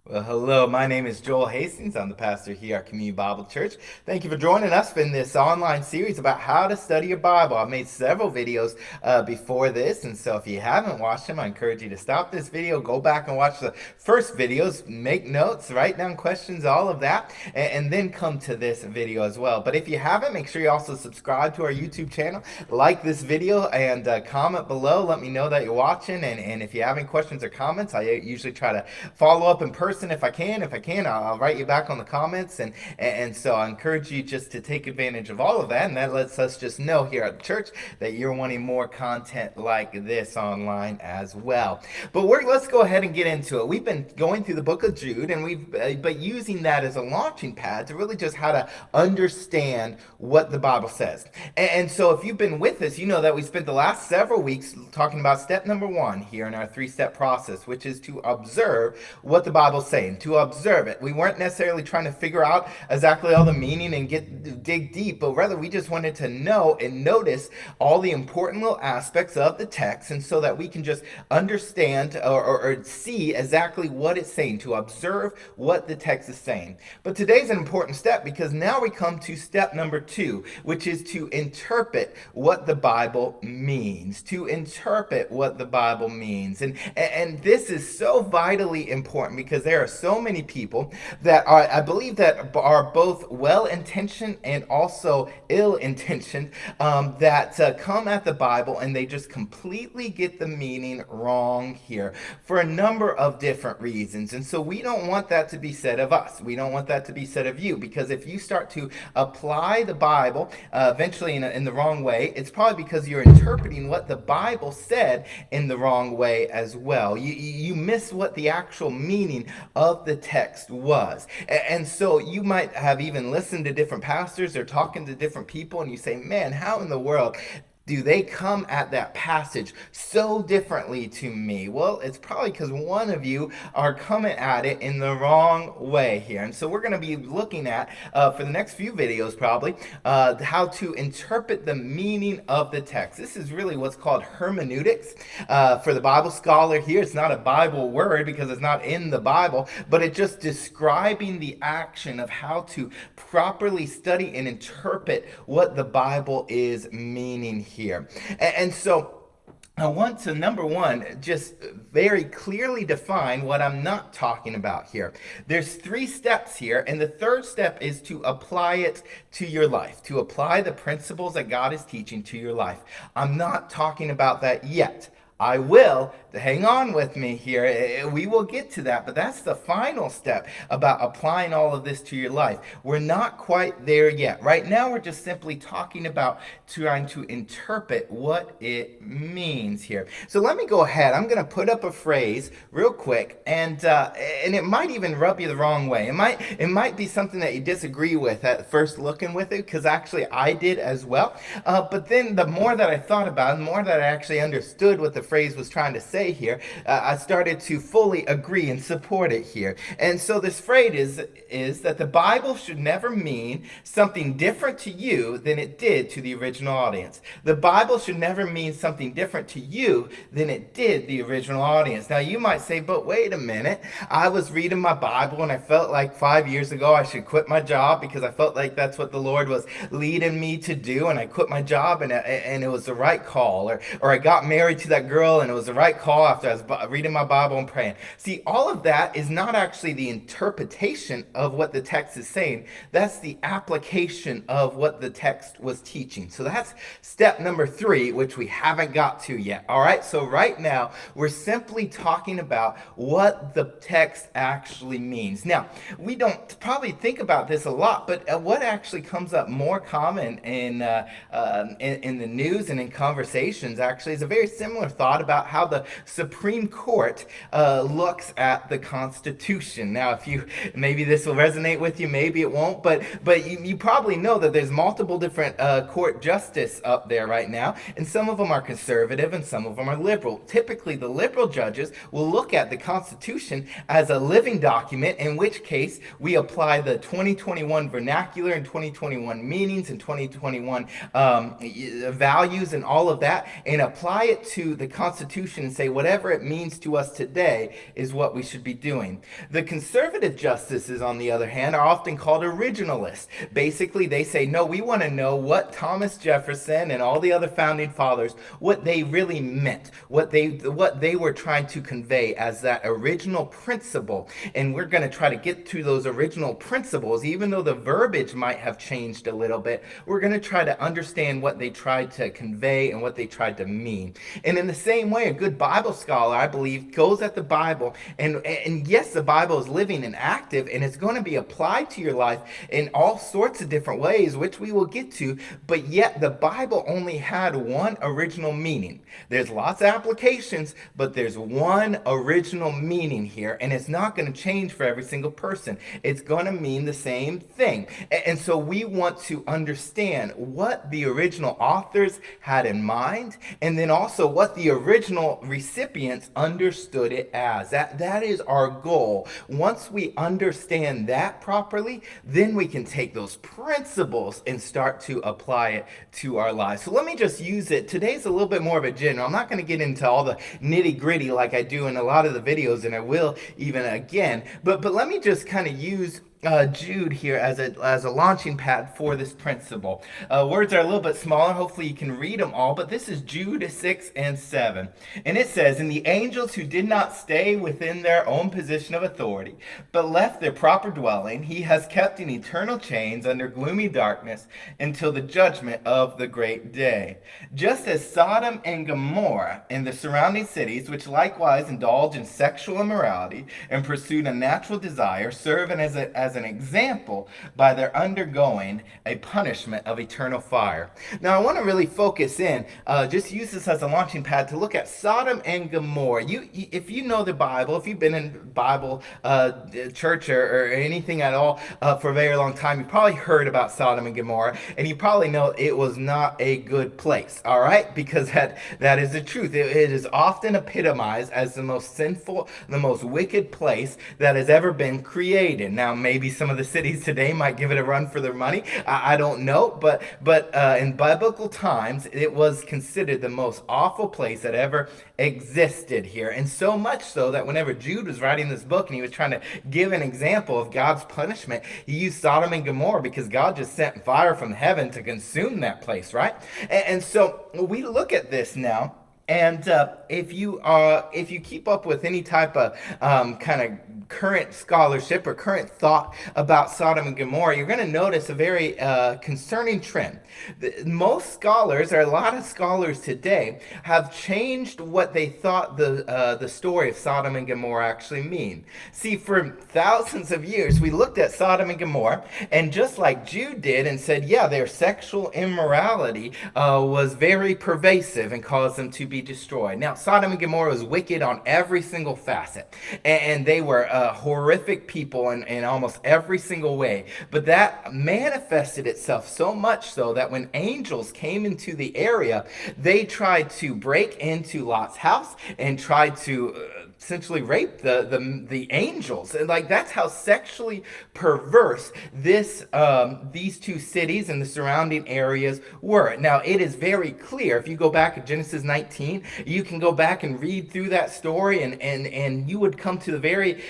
Well, hello. My name is Joel Hastings. I'm the pastor here at Community Bible Church. Thank you for joining us in this online series about how to study your Bible. I've made several videos before this, and so if you haven't watched them, I encourage you to stop this video, go back and watch the first videos, make notes, write down questions, all of that, and then come to this video as well. But if you haven't, make sure you also subscribe to our YouTube channel, like this video, and comment below. Let me know that you're watching, and if you have any questions or comments, I usually try to follow up in person if I can. If I can, I'll write you back on the comments, and so I encourage you just to take advantage of all of that, and that lets us just know here at the church that you're wanting more content like this online as well. But let's go ahead and get into it. We've been going through the book of Jude, and we've but using that as a launching pad to really just how to understand what the Bible says. And so if you've been with us, you know that we spent the last several weeks talking about step number one here in our three-step process, which is to observe what the Bible's saying, to observe it. We weren't necessarily trying to figure out exactly all the meaning and dig deep, but rather we just wanted to know and notice all the important little aspects of the text, and so that we can just understand or see exactly what it's saying, to observe what the text is saying. But today's an important step because now we come to step number two, which is to interpret what the Bible means. To interpret what the Bible means. And this is so vitally important because there are so many people that are, I believe, that are both well-intentioned and also ill-intentioned, that come at the Bible and they just completely get the meaning wrong here for a number of different reasons. And so we don't want that to be said of us. We don't want that to be said of you, because if you start to apply the Bible eventually in the wrong way, it's probably because you're interpreting what the Bible said in the wrong way as well. You miss what the actual meaning of the text was. And so you might have even listened to different pastors or talking to different people, and you say, man, how in the world do they come at that passage so differently to me? Well, it's probably because one of you are coming at it in the wrong way here. And so we're going to be looking at, for the next few videos probably, how to interpret the meaning of the text. This is really what's called hermeneutics. For the Bible scholar here, it's not a Bible word because it's not in the Bible, but it's just describing the action of how to properly study and interpret what the Bible is meaning here. And so I want to, number one, just very clearly define what I'm not talking about here. There's three steps here, and the third step is to apply it to your life, to apply the principles that God is teaching to your life. I'm not talking about that yet. I will. Hang on with me here. We will get to that, but that's the final step about applying all of this to your life. We're not quite there yet. Right now, we're just simply talking about trying to interpret what it means here. So let me go ahead. I'm going to put up a phrase real quick, and it might even rub you the wrong way. It might be something that you disagree with at first looking with it, because actually I did as well. But then the more that I thought about it, the more that I actually understood what the phrase was trying to say here, I started to fully agree and support it here. And so this phrase is that the Bible should never mean something different to you than it did to the original audience. The Bible should never mean something different to you than it did the original audience. Now you might say, but wait a minute, I was reading my Bible and I felt like 5 years ago I should quit my job because I felt like that's what the Lord was leading me to do, and I quit my job and it was the right call, or I got married to that girl and it was the right call after I was reading my Bible and praying. See, all of that is not actually the interpretation of what the text is saying. That's the application of what the text was teaching. So that's step number three, which we haven't got to yet. All right, so right now we're simply talking about what the text actually means. Now, we don't probably think about this a lot, but what actually comes up more common in the news and in conversations actually is a very similar thought about how the Supreme Court looks at the Constitution. Now, if you maybe this will resonate with you, maybe it won't, but you probably know that there's multiple different court justice up there right now, and some of them are conservative and some of them are liberal. Typically, the liberal judges will look at the Constitution as a living document, in which case we apply the 2021 vernacular and 2021 meanings and 2021 values and all of that, and apply it to the Constitution and say whatever it means to us today is what we should be doing. The conservative justices, on the other hand, are often called originalists. Basically, they say, no, we want to know what Thomas Jefferson and all the other founding fathers, what they really meant, what they were trying to convey as that original principle. And we're going to try to get to those original principles, even though the verbiage might have changed a little bit. We're going to try to understand what they tried to convey and what they tried to mean. And in the same way, a good Bible scholar, I believe, goes at the Bible, and yes, the Bible is living and active, and it's going to be applied to your life in all sorts of different ways, which we will get to, but yet the Bible only had one original meaning. There's lots of applications, but there's one original meaning here, and it's not going to change for every single person. It's going to mean the same thing. And so we want to understand what the original authors had in mind, and then also what the original recipients understood it as. That is our goal. Once we understand that properly, then we can take those principles and start to apply it to our lives. So let me just use it. Today's a little bit more of a general. I'm not going to get into all the nitty gritty like I do in a lot of the videos, and I will even again, but let me just kind of use Jude here as a launching pad for this principle. Words are a little bit smaller. Hopefully you can read them all, but this is Jude 6 and 7. And it says, "And the angels who did not stay within their own position of authority, but left their proper dwelling, he has kept in eternal chains under gloomy darkness until the judgment of the great day. Just as Sodom and Gomorrah and the surrounding cities, which likewise indulge in sexual immorality and pursued a natural desire, serve as an example by their undergoing a punishment of eternal fire." Now I want to really focus in, just use this as a launching pad to look at Sodom and Gomorrah. If you know the Bible, if you've been in Bible church or anything at all for a very long time, you probably heard about Sodom and Gomorrah, and you probably know it was not a good place, all right? Because that is the truth. It is often epitomized as the most sinful, the most wicked place that has ever been created. Now maybe some of the cities today might give it a run for their money. I don't know, but in biblical times, it was considered the most awful place that ever existed here. And so much so that whenever Jude was writing this book and he was trying to give an example of God's punishment, he used Sodom and Gomorrah because God just sent fire from heaven to consume that place, right? And so we look at this now. And if you keep up with any type of kind of current scholarship or current thought about Sodom and Gomorrah, you're going to notice a very concerning trend. Most scholars, or a lot of scholars today, have changed what they thought the story of Sodom and Gomorrah actually mean. See, for thousands of years, we looked at Sodom and Gomorrah, and just like Jude did and said, yeah, their sexual immorality was very pervasive and caused them to be destroyed. Now, Sodom and Gomorrah was wicked on every single facet, and they were horrific people in almost every single way. But that manifested itself so much so that when angels came into the area, they tried to break into Lot's house and tried to essentially rape the angels. And like, that's how sexually perverse these two cities and the surrounding areas were. Now, it is very clear. If you go back to Genesis 19, you can go back and read through that story, and you would come to the very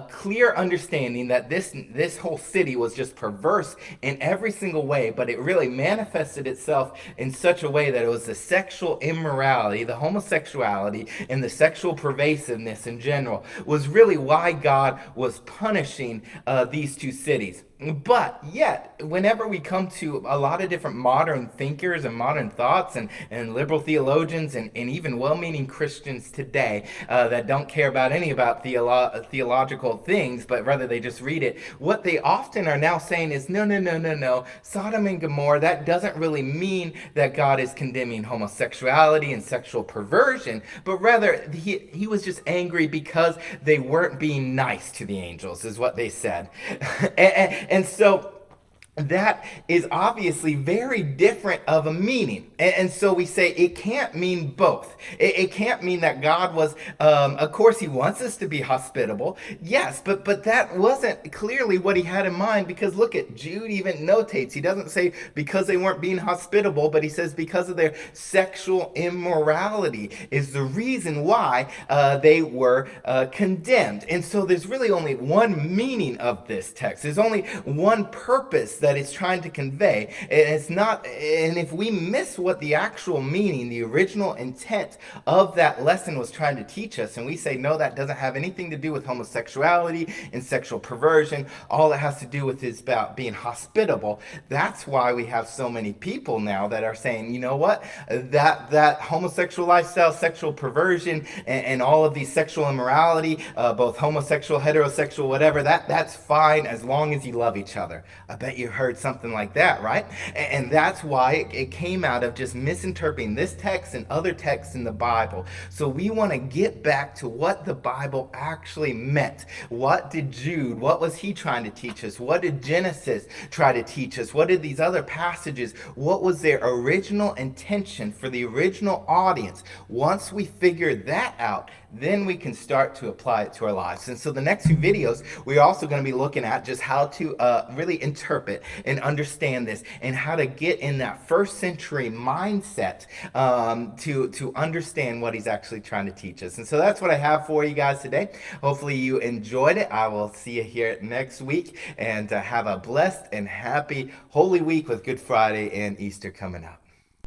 clear understanding that this whole city was just perverse in every single way, but it really manifested itself in such a way that it was the sexual immorality, the homosexuality, and the sexual pervasiveness in general was really why God was punishing these two cities. But yet, whenever we come to a lot of different modern thinkers and modern thoughts and liberal theologians and even well-meaning Christians today that don't care about any about theological things, but rather they just read it, what they often are now saying is, no, Sodom and Gomorrah, that doesn't really mean that God is condemning homosexuality and sexual perversion, but rather he was just angry because they weren't being nice to the angels, is what they said. And so that is obviously very different of a meaning. And so we say it can't mean both. It can't mean that God was, of course, he wants us to be hospitable. Yes, but that wasn't clearly what he had in mind, because look at Jude even notates. He doesn't say because they weren't being hospitable, but he says because of their sexual immorality is the reason why they were condemned. And so there's really only one meaning of this text. There's only one purpose that it's trying to convey. And it's not, and if we miss what the actual meaning, the original intent of that lesson was trying to teach us, and we say, no, that doesn't have anything to do with homosexuality and sexual perversion, all it has to do with is about being hospitable. That's why we have so many people now that are saying, you know what, that homosexual lifestyle, sexual perversion, and all of these sexual immorality, both homosexual, heterosexual, whatever, that's fine as long as you love each other. I bet you heard something like that, right? And that's why it came out of just misinterpreting this text and other texts in the Bible. So we want to get back to what the Bible actually meant. What did Jude, what was he trying to teach us? What did Genesis try to teach us? What did these other passages, what was their original intention for the original audience? Once we figure that out, then we can start to apply it to our lives. And so the next few videos, we're also going to be looking at just how to really interpret and understand this, and how to get in that first century mindset to understand what he's actually trying to teach us. And so that's what I have for you guys today. Hopefully you enjoyed it. I will see you here next week, and have a blessed and happy Holy Week with Good Friday and Easter coming up.